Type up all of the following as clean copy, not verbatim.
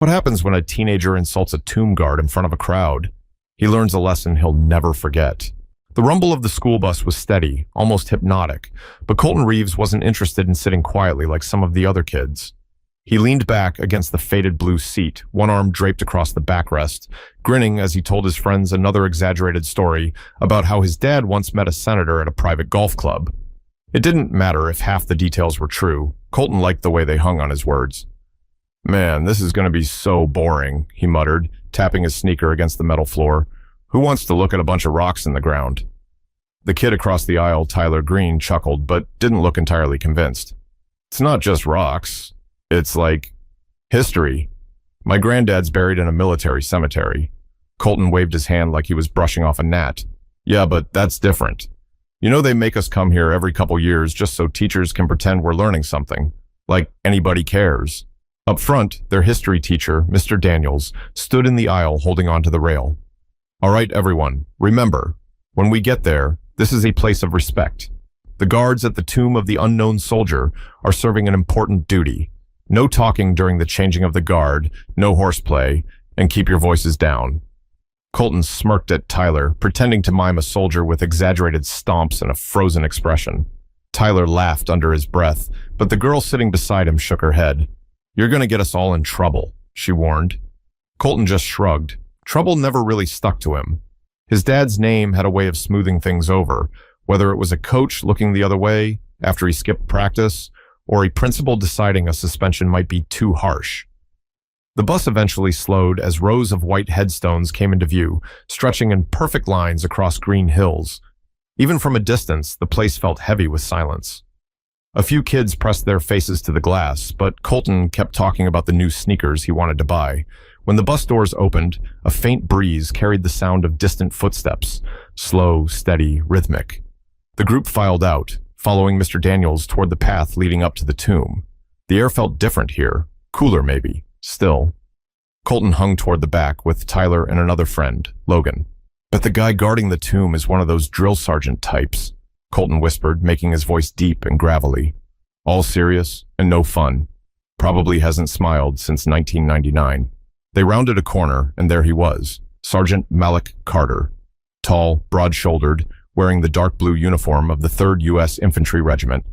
What happens when a teenager insults a tomb guard in front of a crowd? He learns a lesson he'll never forget. The rumble of the school bus was steady, almost hypnotic, but Colton Reeves wasn't interested in sitting quietly like some of the other kids. He leaned back against the faded blue seat, one arm draped across the backrest, grinning as he told his friends another exaggerated story about how his dad once met a senator at a private golf club. It didn't matter if half the details were true. Colton liked the way they hung on his words. "Man, this is going to be so boring," he muttered, tapping his sneaker against the metal floor. "Who wants to look at a bunch of rocks in the ground?" The kid across the aisle, Tyler Green, chuckled, but didn't look entirely convinced. "It's not just rocks. It's like history. My granddad's buried in a military cemetery." Colton waved his hand like he was brushing off a gnat. "Yeah, but that's different. You know they make us come here every couple years just so teachers can pretend we're learning something. Like anybody cares." Up front, their history teacher, Mr. Daniels, stood in the aisle holding onto the rail. "All right, everyone, remember, when we get there, this is a place of respect. The guards at the tomb of the unknown soldier are serving an important duty. No talking during the changing of the guard, no horseplay, and keep your voices down." Colton smirked at Tyler, pretending to mime a soldier with exaggerated stomps and a frozen expression. Tyler laughed under his breath, but the girl sitting beside him shook her head. "You're going to get us all in trouble," she warned. Colton just shrugged. Trouble never really stuck to him. His dad's name had a way of smoothing things over, whether it was a coach looking the other way after he skipped practice, or a principal deciding a suspension might be too harsh. The bus eventually slowed as rows of white headstones came into view, stretching in perfect lines across green hills. Even from a distance, the place felt heavy with silence. A few kids pressed their faces to the glass, but Colton kept talking about the new sneakers he wanted to buy. When the bus doors opened, a faint breeze carried the sound of distant footsteps, slow, steady, rhythmic. The group filed out, following Mr. Daniels toward the path leading up to the tomb. The air felt different here, cooler maybe, still. Colton hung toward the back with Tyler and another friend, Logan. "But the guy guarding the tomb is one of those drill sergeant types," Colton whispered, making his voice deep and gravelly. "All serious and no fun. Probably hasn't smiled since 1999. They rounded a corner, and there he was, Sergeant Malik Carter. Tall, broad-shouldered, wearing the dark blue uniform of the 3rd U.S. Infantry Regiment.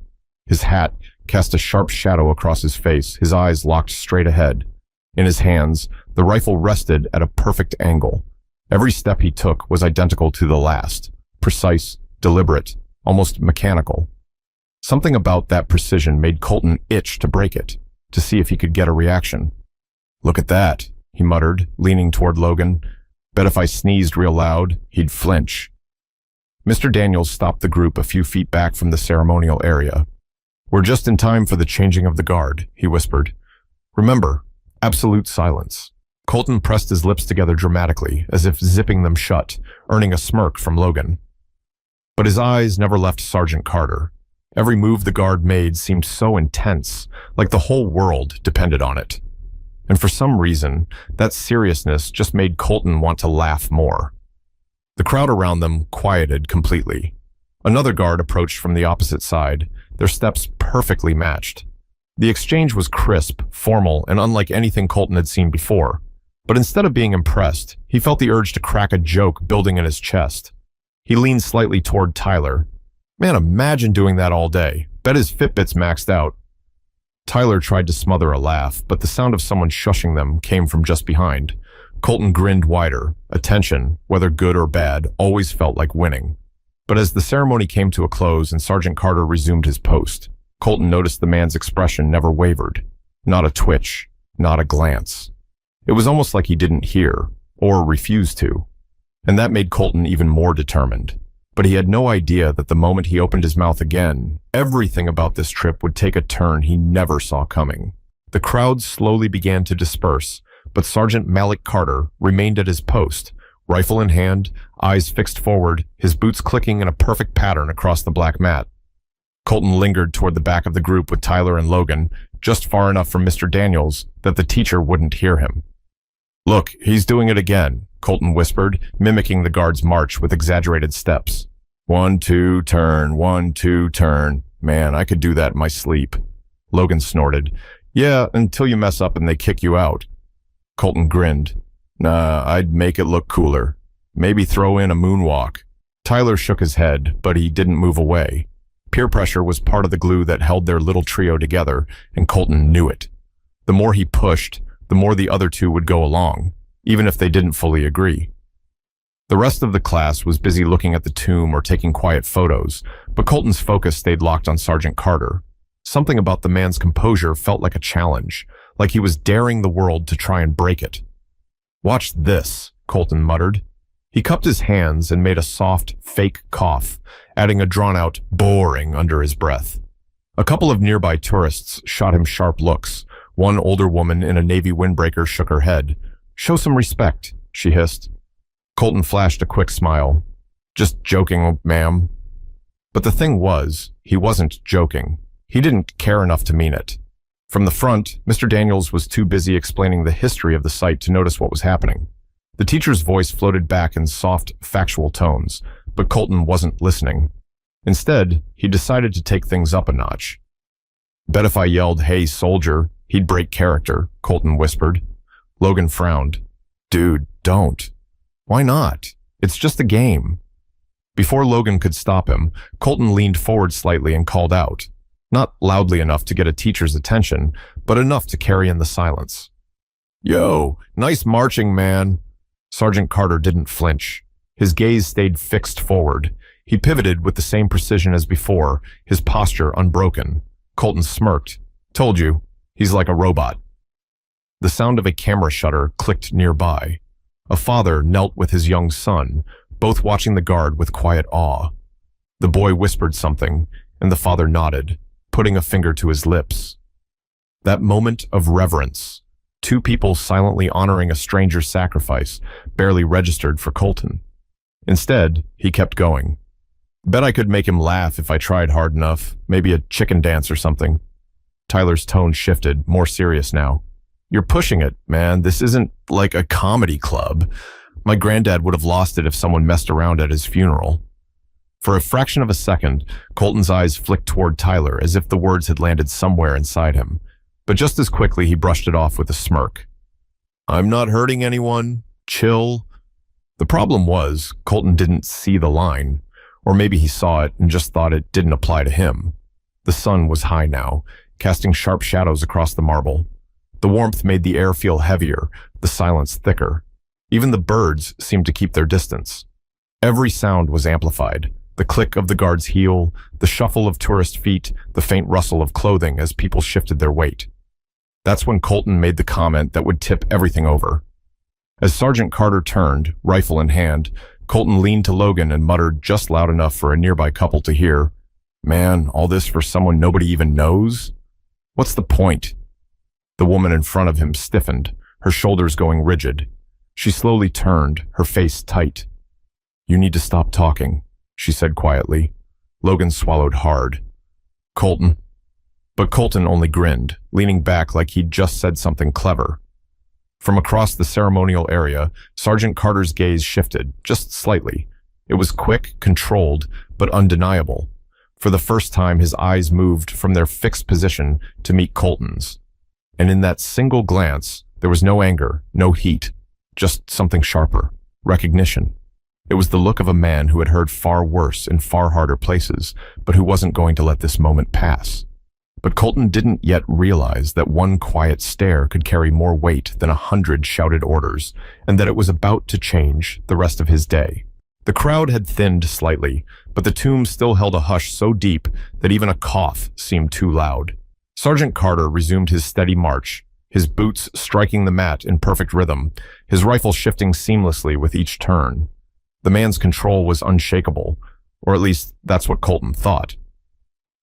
His hat cast a sharp shadow across his face, his eyes locked straight ahead. In his hands, the rifle rested at a perfect angle. Every step he took was identical to the last, precise, deliberate, almost mechanical. Something about that precision made Colton itch to break it, to see if he could get a reaction. "Look at that," he muttered, leaning toward Logan. "Bet if I sneezed real loud, he'd flinch." Mr. Daniels stopped the group a few feet back from the ceremonial area. "We're just in time for the changing of the guard," he whispered. "Remember, absolute silence." Colton pressed his lips together dramatically, as if zipping them shut, earning a smirk from Logan. But his eyes never left Sergeant Carter. Every move the guard made seemed so intense, like the whole world depended on it. And for some reason, that seriousness just made Colton want to laugh more. The crowd around them quieted completely. Another guard approached from the opposite side, their steps perfectly matched. The exchange was crisp, formal, and unlike anything Colton had seen before. But instead of being impressed, he felt the urge to crack a joke building in his chest. He leaned slightly toward Tyler. "Man, imagine doing that all day. Bet his Fitbit's maxed out." Tyler tried to smother a laugh, but the sound of someone shushing them came from just behind. Colton grinned wider. Attention, whether good or bad, always felt like winning. But as the ceremony came to a close and Sergeant Carter resumed his post, Colton noticed the man's expression never wavered. Not a twitch, not a glance. It was almost like he didn't hear, or refused to. And that made Colton even more determined. But he had no idea that the moment he opened his mouth again, everything about this trip would take a turn he never saw coming. The crowd slowly began to disperse, but Sergeant Malik Carter remained at his post, rifle in hand, eyes fixed forward, his boots clicking in a perfect pattern across the black mat. Colton lingered toward the back of the group with Tyler and Logan, just far enough from Mr. Daniels that the teacher wouldn't hear him. "Look, he's doing it again," Colton whispered, mimicking the guard's march with exaggerated steps. 1, 2, turn, 1, 2, turn. Man, I could do that in my sleep." Logan snorted. "Yeah, until you mess up and they kick you out." Colton grinned. Nah, I'd make it look cooler. Maybe throw in a moonwalk. Tyler shook his head, but he didn't move away. Peer pressure was part of the glue that held their little trio together, and Colton knew it. The more he pushed, the more the other two would go along, even if they didn't fully agree. The rest of the class was busy looking at the tomb or taking quiet photos, but Colton's focus stayed locked on Sergeant Carter. Something about the man's composure felt like a challenge, like he was daring the world to try and break it. "Watch this," Colton muttered. He cupped his hands and made a soft, fake cough, adding a drawn-out boring under his breath. A couple of nearby tourists shot him sharp looks. One older woman in a navy windbreaker shook her head. "Show some respect," she hissed. Colton flashed a quick smile. "Just joking, ma'am." But the thing was, he wasn't joking. He didn't care enough to mean it. From the front, Mr. Daniels was too busy explaining the history of the site to notice what was happening. The teacher's voice floated back in soft, factual tones, but Colton wasn't listening. Instead, he decided to take things up a notch. "Bet if I yelled, 'Hey, soldier,' he'd break character," Colton whispered. Logan frowned. "Dude, don't." "Why not? It's just a game." Before Logan could stop him, Colton leaned forward slightly and called out. Not loudly enough to get a teacher's attention, but enough to carry in the silence. "Yo, nice marching, man." Sergeant Carter didn't flinch. His gaze stayed fixed forward. He pivoted with the same precision as before, his posture unbroken. Colton smirked. "Told you, he's like a robot." The sound of a camera shutter clicked nearby. A father knelt with his young son, both watching the guard with quiet awe. The boy whispered something, and the father nodded, putting a finger to his lips. That moment of reverence, two people silently honoring a stranger's sacrifice, barely registered for Colton. Instead, he kept going. "Bet I could make him laugh if I tried hard enough, maybe a chicken dance or something." Tyler's tone shifted, more serious now. "You're pushing it, man. This isn't like a comedy club. My granddad would have lost it if someone messed around at his funeral." For a fraction of a second, Colton's eyes flicked toward Tyler as if the words had landed somewhere inside him. But just as quickly, he brushed it off with a smirk. "I'm not hurting anyone. Chill." The problem was, Colton didn't see the line. Or maybe he saw it and just thought it didn't apply to him. The sun was high now, casting sharp shadows across the marble. The warmth made the air feel heavier, the silence thicker. Even the birds seemed to keep their distance. Every sound was amplified. The click of the guard's heel, the shuffle of tourist feet, the faint rustle of clothing as people shifted their weight. That's when Colton made the comment that would tip everything over. As Sergeant Carter turned, rifle in hand, Colton leaned to Logan and muttered just loud enough for a nearby couple to hear, "Man, all this for someone nobody even knows? What's the point?" The woman in front of him stiffened, her shoulders going rigid. She slowly turned, her face tight. "You need to stop talking," she said quietly. Logan swallowed hard. "Colton." But Colton only grinned, leaning back like he'd just said something clever. From across the ceremonial area, Sergeant Carter's gaze shifted, just slightly. It was quick, controlled, but undeniable. For the first time, his eyes moved from their fixed position to meet Colton's. And in that single glance, there was no anger, no heat, just something sharper, recognition. It was the look of a man who had heard far worse in far harder places, but who wasn't going to let this moment pass. But Colton didn't yet realize that one quiet stare could carry more weight than 100 shouted orders, and that it was about to change the rest of his day. The crowd had thinned slightly, but the tomb still held a hush so deep that even a cough seemed too loud. Sergeant Carter resumed his steady march, his boots striking the mat in perfect rhythm, his rifle shifting seamlessly with each turn. The man's control was unshakable, or at least that's what Colton thought.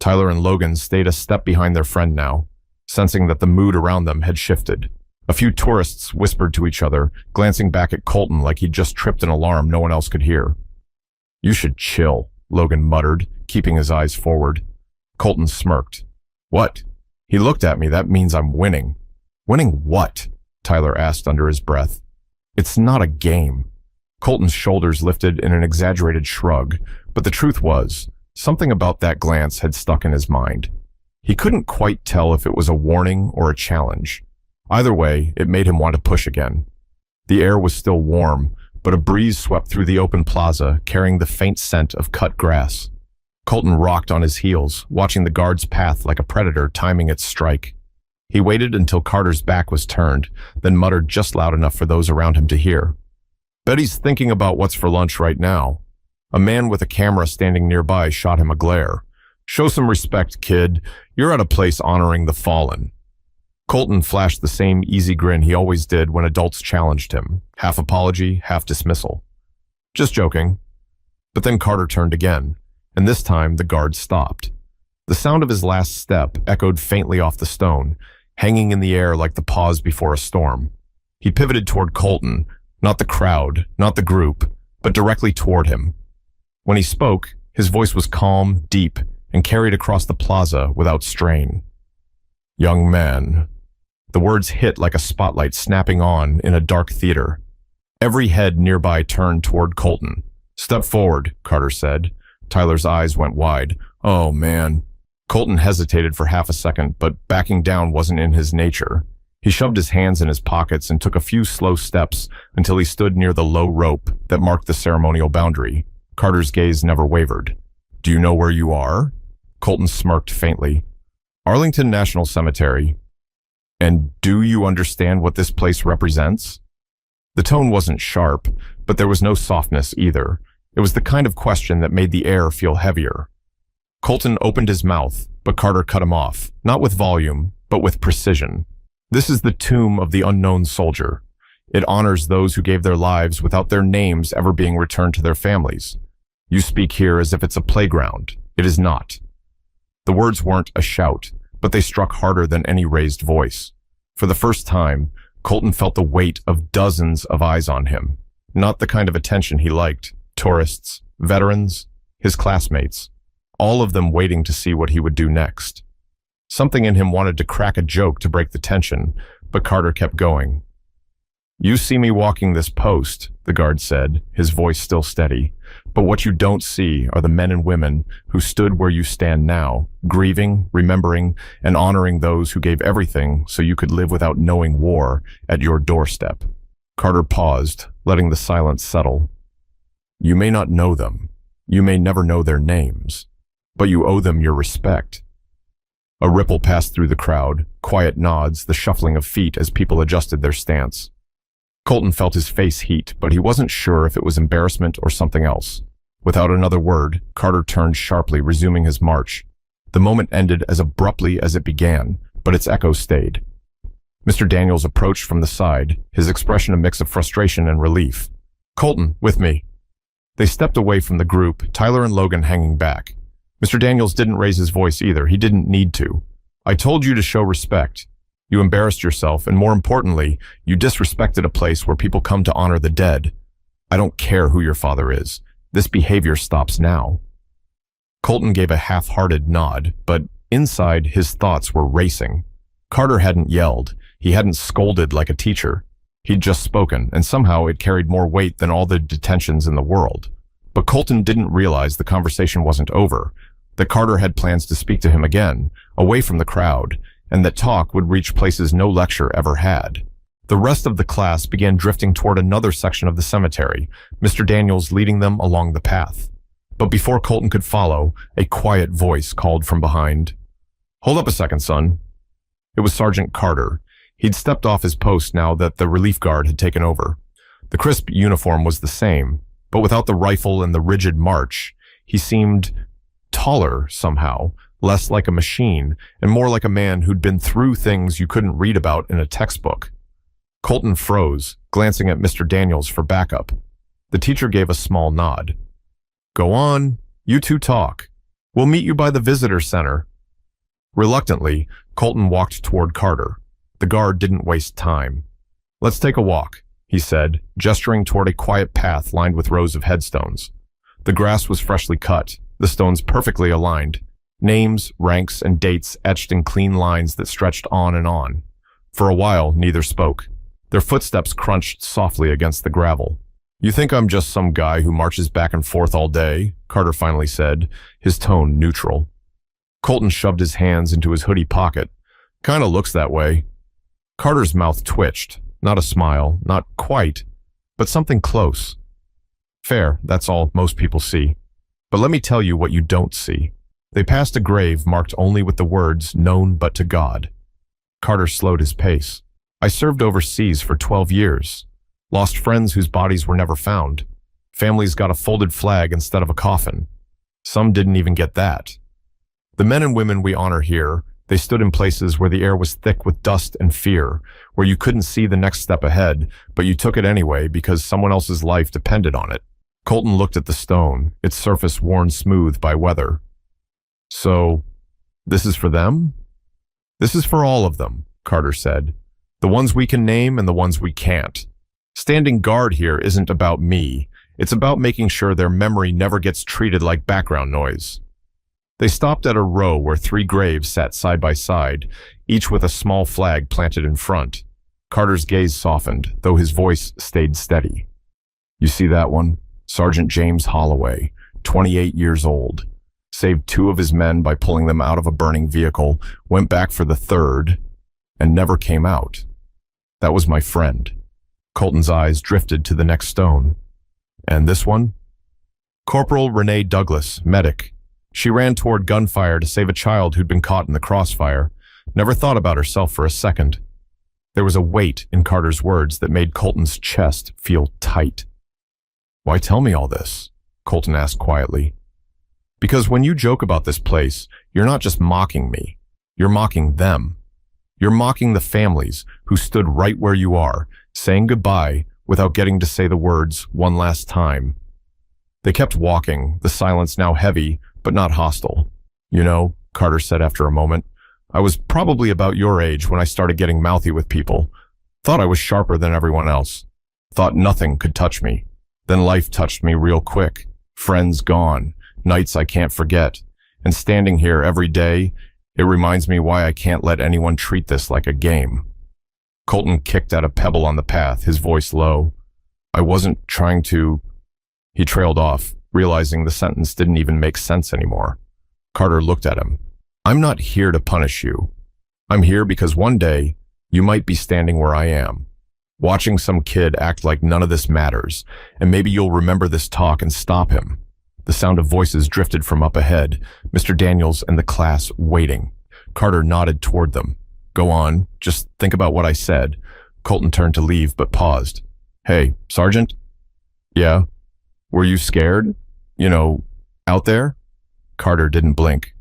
Tyler and Logan stayed a step behind their friend now, sensing that the mood around them had shifted. A few tourists whispered to each other, glancing back at Colton like he'd just tripped an alarm no one else could hear. "You should chill," Logan muttered, keeping his eyes forward. Colton smirked. "What?" "He looked at me. That means I'm winning." "Winning what?" Tyler asked under his breath. "It's not a game." Colton's shoulders lifted in an exaggerated shrug, but the truth was, something about that glance had stuck in his mind. He couldn't quite tell if it was a warning or a challenge. Either way, it made him want to push again. The air was still warm, but a breeze swept through the open plaza, carrying the faint scent of cut grass. Colton rocked on his heels, watching the guard's path like a predator timing its strike. He waited until Carter's back was turned, then muttered just loud enough for those around him to hear. "Bet he's thinking about what's for lunch right now." A man with a camera standing nearby shot him a glare. "Show some respect, kid. You're at a place honoring the fallen." Colton flashed the same easy grin he always did when adults challenged him, half apology, half dismissal. "Just joking." But then Carter turned again, and this time the guard stopped. The sound of his last step echoed faintly off the stone, hanging in the air like the pause before a storm. He pivoted toward Colton, not the crowd, not the group, but directly toward him. When he spoke, his voice was calm, deep, and carried across the plaza without strain. "Young man." The words hit like a spotlight snapping on in a dark theater. Every head nearby turned toward Colton. "Step forward," Carter said. Tyler's eyes went wide. "Oh, man." Colton hesitated for half a second, but backing down wasn't in his nature. He shoved his hands in his pockets and took a few slow steps until he stood near the low rope that marked the ceremonial boundary. Carter's gaze never wavered. "Do you know where you are?" Colton smirked faintly. "Arlington National Cemetery." "And do you understand what this place represents?" The tone wasn't sharp, but there was no softness either. It was the kind of question that made the air feel heavier. Colton opened his mouth, but Carter cut him off, not with volume, but with precision. "This is the tomb of the unknown soldier. It honors those who gave their lives without their names ever being returned to their families. You speak here as if it's a playground. It is not." The words weren't a shout, but they struck harder than any raised voice. For the first time, Colton felt the weight of dozens of eyes on him. Not the kind of attention he liked. Tourists, veterans, his classmates, all of them waiting to see what he would do next. Something in him wanted to crack a joke to break the tension, but Carter kept going. "You see me walking this post," the guard said, his voice still steady. "But what you don't see are the men and women who stood where you stand now, grieving, remembering, and honoring those who gave everything so you could live without knowing war at your doorstep." Carter paused, letting the silence settle. "You may not know them. You may never know their names. But you owe them your respect." A ripple passed through the crowd, quiet nods, the shuffling of feet as people adjusted their stance. Colton felt his face heat, but he wasn't sure if it was embarrassment or something else. Without another word, Carter turned sharply, resuming his march. The moment ended as abruptly as it began, but its echo stayed. Mr. Daniels approached from the side, his expression a mix of frustration and relief. "Colton, with me." They stepped away from the group, Tyler and Logan hanging back. Mr. Daniels didn't raise his voice either. He didn't need to. "I told you to show respect. You embarrassed yourself, and more importantly, you disrespected a place where people come to honor the dead. I don't care who your father is. This behavior stops now." Colton gave a half-hearted nod, but inside his thoughts were racing. Carter hadn't yelled. He hadn't scolded like a teacher. He'd just spoken, and somehow it carried more weight than all the detentions in the world. But Colton didn't realize the conversation wasn't over, that Carter had plans to speak to him again, away from the crowd, and that talk would reach places no lecture ever had. The rest of the class began drifting toward another section of the cemetery, Mr. Daniels leading them along the path. But before Colton could follow, a quiet voice called from behind. "Hold up a second, son." It was Sergeant Carter. He'd stepped off his post now that the relief guard had taken over. The crisp uniform was the same, but without the rifle and the rigid march, he seemed taller somehow, less like a machine, and more like a man who'd been through things you couldn't read about in a textbook. Colton froze, glancing at Mr. Daniels for backup. The teacher gave a small nod. "Go on, you two talk. We'll meet you by the visitor center." Reluctantly, Colton walked toward Carter. The guard didn't waste time. "Let's take a walk," he said, gesturing toward a quiet path lined with rows of headstones. The grass was freshly cut, the stones perfectly aligned, names, ranks, and dates etched in clean lines that stretched on and on. For a while, neither spoke. Their footsteps crunched softly against the gravel. "You think I'm just some guy who marches back and forth all day?" Carter finally said, his tone neutral. Colton shoved his hands into his hoodie pocket. "Kinda looks that way." Carter's mouth twitched. Not a smile, not quite, but something close. Fair, that's all most people see. But let me tell you what you don't see. They passed a grave marked only with the words, known but to God. Carter slowed his pace. I served overseas for 12 years. Lost friends whose bodies were never found. Families got a folded flag instead of a coffin. Some didn't even get that. The men and women we honor here, they stood in places where the air was thick with dust and fear, where you couldn't see the next step ahead, but you took it anyway because someone else's life depended on it. Colton looked at the stone, its surface worn smooth by weather. So, this is for them? This is for all of them, Carter said. The ones we can name and the ones we can't. Standing guard here isn't about me. It's about making sure their memory never gets treated like background noise. They stopped at a row where 3 graves sat side by side, each with a small flag planted in front. Carter's gaze softened, though his voice stayed steady. You see that one? Sergeant James Holloway, 28 years old. Saved 2 of his men by pulling them out of a burning vehicle, went back for the 3rd, and never came out. That was my friend. Colton's eyes drifted to the next stone. And this one? Corporal Renee Douglas, medic. She ran toward gunfire to save a child who'd been caught in the crossfire. Never thought about herself for a second. There was a weight in Carter's words that made Colton's chest feel tight. Why tell me all this? Colton asked quietly. Because when you joke about this place, you're not just mocking me. You're mocking them. You're mocking the families who stood right where you are, saying goodbye without getting to say the words one last time. They kept walking, the silence now heavy, but not hostile. You know, Carter said after a moment, I was probably about your age when I started getting mouthy with people. Thought I was sharper than everyone else. Thought nothing could touch me. Then life touched me real quick. Friends gone. Nights I can't forget. And standing here every day, it reminds me why I can't let anyone treat this like a game. Colton kicked at a pebble on the path, his voice low. I wasn't trying to... He trailed off, realizing the sentence didn't even make sense anymore. Carter looked at him. I'm not here to punish you. I'm here because one day, you might be standing where I am, watching some kid act like none of this matters, and maybe you'll remember this talk and stop him. The sound of voices drifted from up ahead, Mr. Daniels and the class waiting. Carter nodded toward them. Go on, just think about what I said. Colton turned to leave, but paused. Hey, Sergeant? Yeah? Were you scared? You know, out there? Carter didn't blink.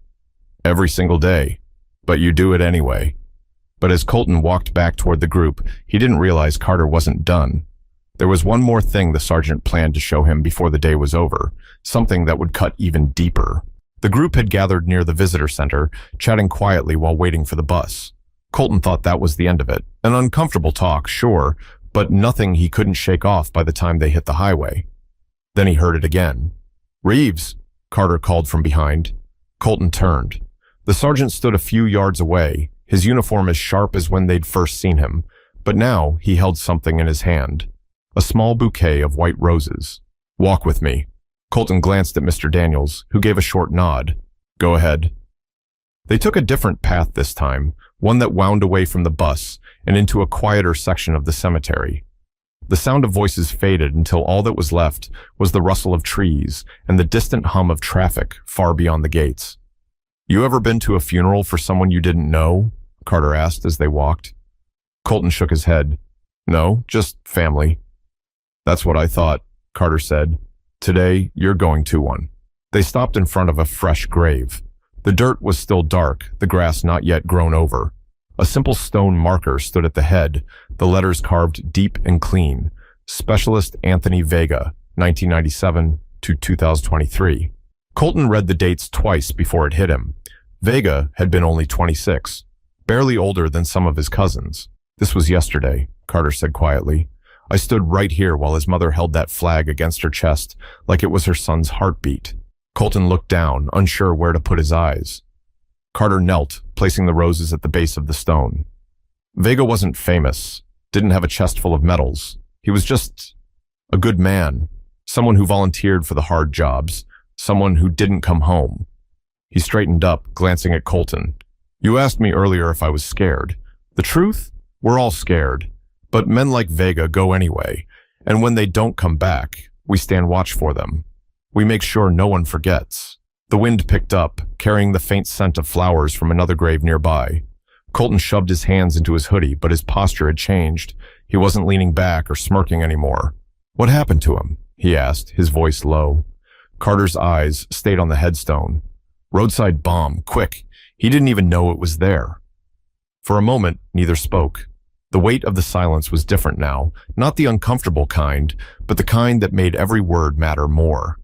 Every single day. But you do it anyway. But as Colton walked back toward the group, he didn't realize Carter wasn't done. There was one more thing the sergeant planned to show him before the day was over, something that would cut even deeper. The group had gathered near the visitor center, chatting quietly while waiting for the bus. Colton thought that was the end of it. An uncomfortable talk, sure, but nothing he couldn't shake off by the time they hit the highway. Then he heard it again. Reeves, Carter called from behind. Colton turned. The sergeant stood a few yards away, his uniform as sharp as when they'd first seen him, but now he held something in his hand. A small bouquet of white roses. Walk with me. Colton glanced at Mr. Daniels, who gave a short nod. Go ahead. They took a different path this time, one that wound away from the bus and into a quieter section of the cemetery. The sound of voices faded until all that was left was the rustle of trees and the distant hum of traffic far beyond the gates. You ever been to a funeral for someone you didn't know? Carter asked as they walked. Colton shook his head. No, just family. That's what I thought, Carter said. Today, you're going to one. They stopped in front of a fresh grave. The dirt was still dark, the grass not yet grown over. A simple stone marker stood at the head, the letters carved deep and clean. Specialist Anthony Vega, 1997 to 2023. Colton read the dates twice before it hit him. Vega had been only 26, barely older than some of his cousins. This was yesterday, Carter said quietly. I stood right here while his mother held that flag against her chest like it was her son's heartbeat. Colton looked down, unsure where to put his eyes. Carter knelt, placing the roses at the base of the stone. Vega wasn't famous, didn't have a chest full of medals. He was just a good man, someone who volunteered for the hard jobs, someone who didn't come home. He straightened up, glancing at Colton. You asked me earlier if I was scared. The truth? We're all scared, but men like Vega go anyway, and when they don't come back, we stand watch for them. We make sure no one forgets. The wind picked up, carrying the faint scent of flowers from another grave nearby. Colton shoved his hands into his hoodie, but his posture had changed. He wasn't leaning back or smirking anymore. "What happened to him?" he asked, his voice low. Carter's eyes stayed on the headstone. "Roadside bomb, quick." He didn't even know it was there. For a moment, neither spoke. The weight of the silence was different now, not the uncomfortable kind, but the kind that made every word matter more.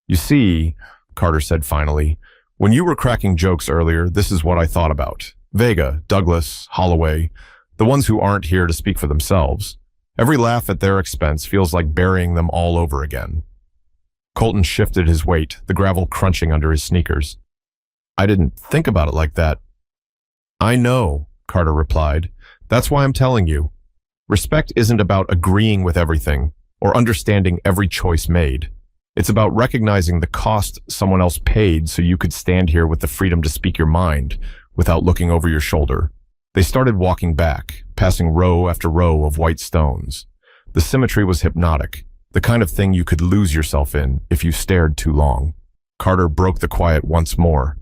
"You see," Carter said finally, "when you were cracking jokes earlier, this is what I thought about. Vega, Douglas, Holloway, the ones who aren't here to speak for themselves. Every laugh at their expense feels like burying them all over again." Colton shifted his weight, the gravel crunching under his sneakers. "I didn't think about it like that." "I know," Carter replied. "That's why I'm telling you. Respect isn't about agreeing with everything or understanding every choice made. It's about recognizing the cost someone else paid so you could stand here with the freedom to speak your mind without looking over your shoulder." They started walking back, passing row after row of white stones. The symmetry was hypnotic, the kind of thing you could lose yourself in if you stared too long. Carter broke the quiet once more.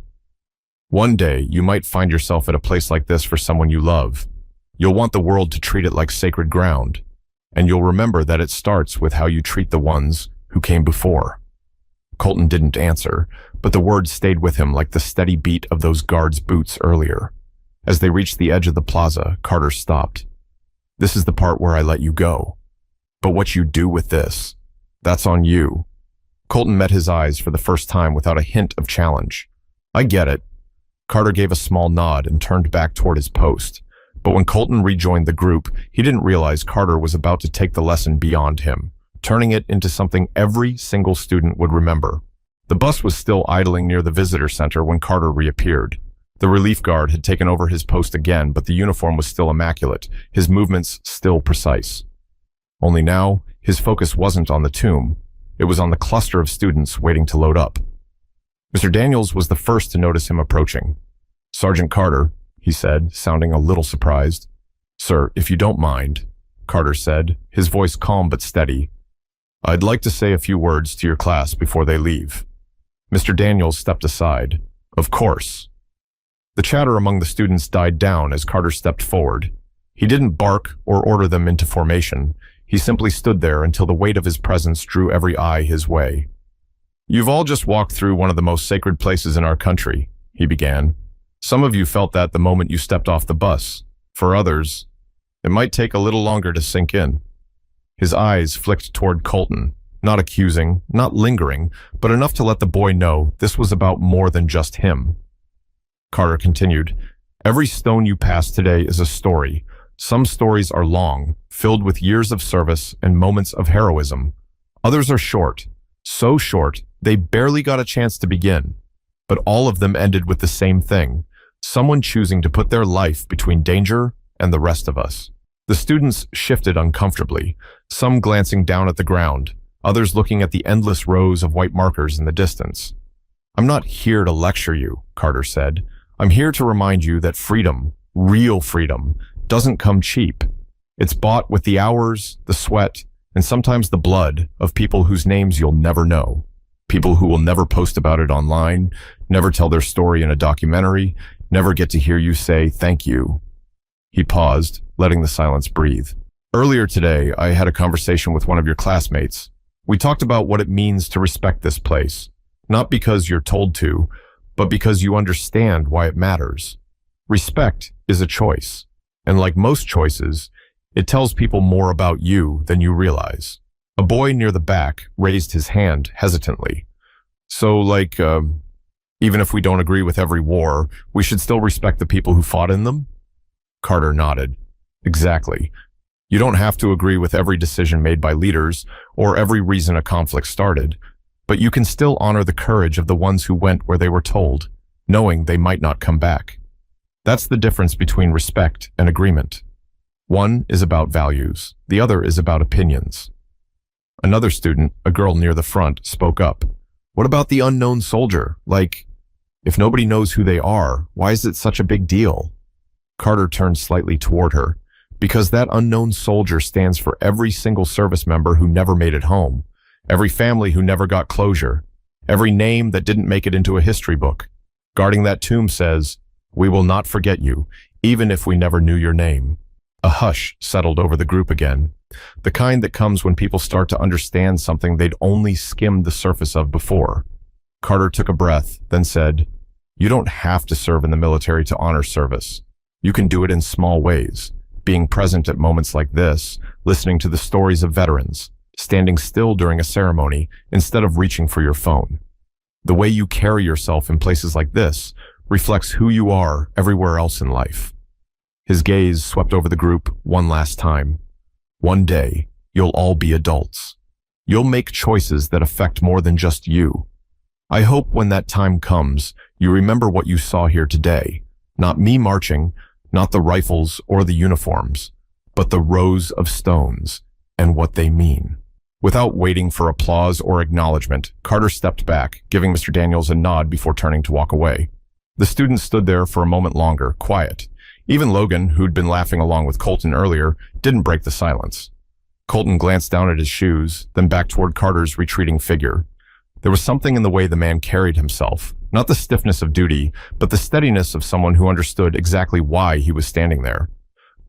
"One day, you might find yourself at a place like this for someone you love. You'll want the world to treat it like sacred ground, and you'll remember that it starts with how you treat the ones who came before." Colton didn't answer, but the words stayed with him like the steady beat of those guards' boots earlier. As they reached the edge of the plaza, Carter stopped. "This is the part where I let you go. But what you do with this, that's on you." Colton met his eyes for the first time without a hint of challenge. "I get it." Carter gave a small nod and turned back toward his post. But when Colton rejoined the group, he didn't realize Carter was about to take the lesson beyond him, turning it into something every single student would remember. The bus was still idling near the visitor center when Carter reappeared. The relief guard had taken over his post again, but the uniform was still immaculate, his movements still precise. Only now, his focus wasn't on the tomb. It was on the cluster of students waiting to load up. Mr. Daniels was the first to notice him approaching. "Sergeant Carter," he said, sounding a little surprised. "Sir, if you don't mind," Carter said, his voice calm but steady. "I'd like to say a few words to your class before they leave." Mr. Daniels stepped aside. "Of course." The chatter among the students died down as Carter stepped forward. He didn't bark or order them into formation. He simply stood there until the weight of his presence drew every eye his way. "You've all just walked through one of the most sacred places in our country," he began. "Some of you felt that the moment you stepped off the bus. For others, it might take a little longer to sink in." His eyes flicked toward Colton, not accusing, not lingering, but enough to let the boy know this was about more than just him. Carter continued, "Every stone you pass today is a story. Some stories are long, filled with years of service and moments of heroism. Others are short, so short they barely got a chance to begin. But all of them ended with the same thing, someone choosing to put their life between danger and the rest of us." The students shifted uncomfortably, some glancing down at the ground, others looking at the endless rows of white markers in the distance. "I'm not here to lecture you," Carter said. "I'm here to remind you that freedom, real freedom, doesn't come cheap. It's bought with the hours, the sweat, and sometimes the blood of people whose names you'll never know. People who will never post about it online, never tell their story in a documentary, never get to hear you say thank you." He paused, letting the silence breathe. "Earlier today, I had a conversation with one of your classmates. We talked about what it means to respect this place, not because you're told to, but because you understand why it matters. Respect is a choice, and like most choices, it tells people more about you than you realize." A boy near the back raised his hand hesitantly. "So, even if we don't agree with every war, we should still respect the people who fought in them?" Carter nodded. "Exactly. You don't have to agree with every decision made by leaders or every reason a conflict started, but you can still honor the courage of the ones who went where they were told, knowing they might not come back. That's the difference between respect and agreement. One is about values, the other is about opinions." Another student, a girl near the front, spoke up. "What about the unknown soldier? If nobody knows who they are, why is it such a big deal?" Carter turned slightly toward her. Because that unknown soldier stands for every single service member who never made it home, every family who never got closure, every name that didn't make it into a history book. Guarding that tomb says, "We will not forget you, even if we never knew your name." A hush settled over the group again, the kind that comes when people start to understand something they'd only skimmed the surface of before. Carter took a breath, then said, "You don't have to serve in the military to honor service. You can do it in small ways, being present at moments like this, listening to the stories of veterans, standing still during a ceremony instead of reaching for your phone. The way you carry yourself in places like this reflects who you are everywhere else in life." His gaze swept over the group one last time. "One day, you'll all be adults. You'll make choices that affect more than just you. I hope when that time comes, you remember what you saw here today. Not me marching, not the rifles or the uniforms, but the rows of stones and what they mean." Without waiting for applause or acknowledgement, Carter stepped back, giving Mr. Daniels a nod before turning to walk away. The students stood there for a moment longer, quiet. Even Logan, who'd been laughing along with Colton earlier, didn't break the silence. Colton glanced down at his shoes, then back toward Carter's retreating figure. There was something in the way the man carried himself, not the stiffness of duty, but the steadiness of someone who understood exactly why he was standing there.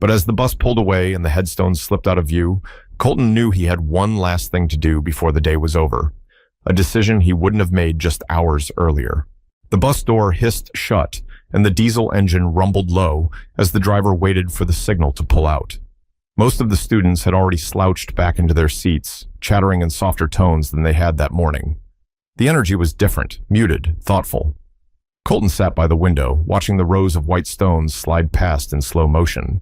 But as the bus pulled away and the headstones slipped out of view, Colton knew he had one last thing to do before the day was over, a decision he wouldn't have made just hours earlier. The bus door hissed shut, and the diesel engine rumbled low as the driver waited for the signal to pull out. Most of the students had already slouched back into their seats, chattering in softer tones than they had that morning. The energy was different, muted, thoughtful. Colton sat by the window, watching the rows of white stones slide past in slow motion.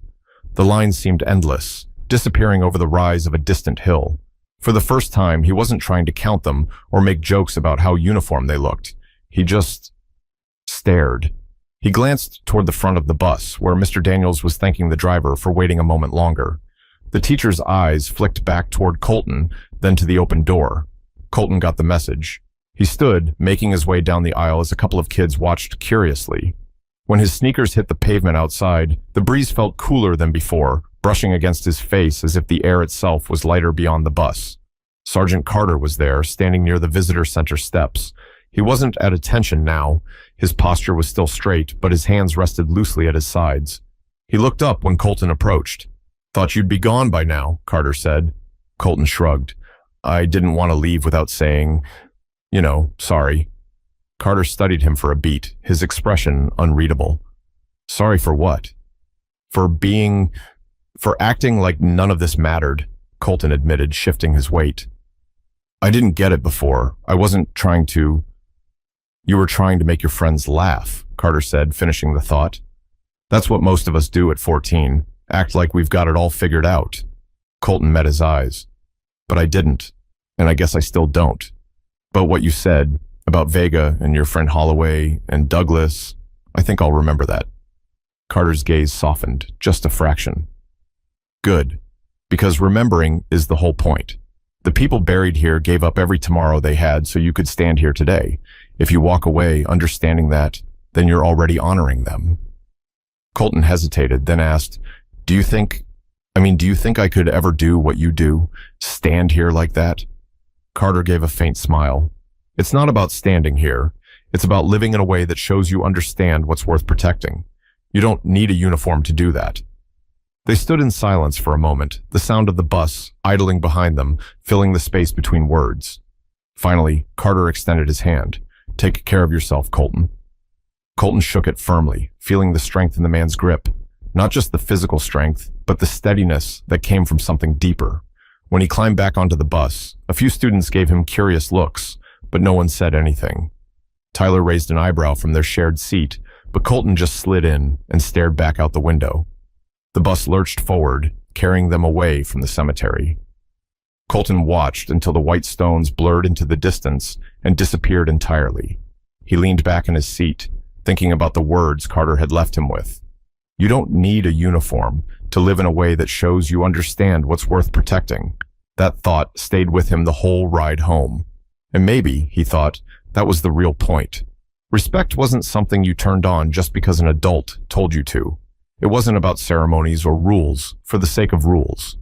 The lines seemed endless, disappearing over the rise of a distant hill. For the first time, he wasn't trying to count them or make jokes about how uniform they looked. He just stared. He glanced toward the front of the bus, where Mr. Daniels was thanking the driver for waiting a moment longer. The teacher's eyes flicked back toward Colton, then to the open door. Colton got the message. He stood, making his way down the aisle as a couple of kids watched curiously. When his sneakers hit the pavement outside, the breeze felt cooler than before, brushing against his face as if the air itself was lighter beyond the bus. Sergeant Carter was there, standing near the visitor center steps. He wasn't at attention now. His posture was still straight, but his hands rested loosely at his sides. He looked up when Colton approached. "Thought you'd be gone by now," Carter said. Colton shrugged. "I didn't want to leave without saying, sorry." Carter studied him for a beat, his expression unreadable. "Sorry for what?" For acting like none of this mattered," Colton admitted, shifting his weight. "I didn't get it before. I wasn't trying to—" "You were trying to make your friends laugh," Carter said, finishing the thought. "That's what most of us do at 14, act like we've got it all figured out." Colton met his eyes. "But I didn't, and I guess I still don't. But what you said about Vega and your friend Holloway and Douglas, I think I'll remember that." Carter's gaze softened, just a fraction. "Good, because remembering is the whole point. The people buried here gave up every tomorrow they had so you could stand here today. If you walk away understanding that, then you're already honoring them." Colton hesitated, then asked, Do you think I could ever do what you do? Stand here like that?" Carter gave a faint smile. "It's not about standing here. It's about living in a way that shows you understand what's worth protecting. You don't need a uniform to do that." They stood in silence for a moment, the sound of the bus, idling behind them, filling the space between words. Finally, Carter extended his hand. "Take care of yourself, Colton." Colton shook it firmly, feeling the strength in the man's grip. Not just the physical strength, but the steadiness that came from something deeper. When he climbed back onto the bus, a few students gave him curious looks, but no one said anything. Tyler raised an eyebrow from their shared seat, but Colton just slid in and stared back out the window. The bus lurched forward, carrying them away from the cemetery. Colton watched until the white stones blurred into the distance and disappeared entirely. He leaned back in his seat, thinking about the words Carter had left him with. You don't need a uniform to live in a way that shows you understand what's worth protecting. That thought stayed with him the whole ride home. And maybe, he thought, that was the real point. Respect wasn't something you turned on just because an adult told you to. It wasn't about ceremonies or rules for the sake of rules.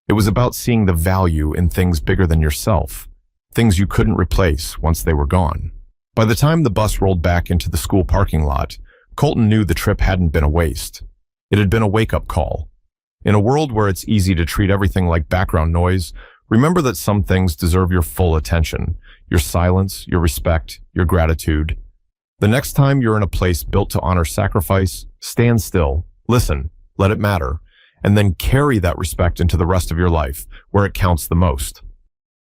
It was about seeing the value in things bigger than yourself, things you couldn't replace once they were gone. By the time the bus rolled back into the school parking lot, Colton knew the trip hadn't been a waste. It had been a wake-up call. In a world where it's easy to treat everything like background noise, remember that some things deserve your full attention, your silence, your respect, your gratitude. The next time you're in a place built to honor sacrifice, stand still, listen, let it matter, and then carry that respect into the rest of your life, where it counts the most.